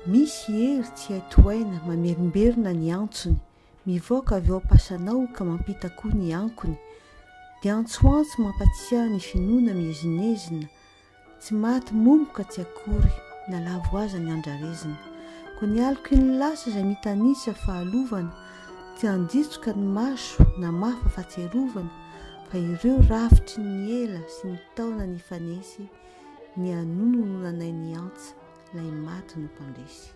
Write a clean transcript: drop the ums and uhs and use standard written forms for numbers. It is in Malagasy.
misy hery tsy hay toaina mamerimberina ny antsony, mivoaka avy eo ampasanao ka mampita koa ny ankony, dia antsoantso mampatsiahy ny finoana mihezinezina, tsy maty momboka tsy akory na lavo aza ny andrarezina, koa ny aloko ny lasa izay mitanisa fahalovana, tsy anditsoka ny maso na mafa fahatserovana, fa ireo rafitry ny ela sy ny taona ny fanesy, ny anono no nanay ny antsa, lay maty no mpandresy.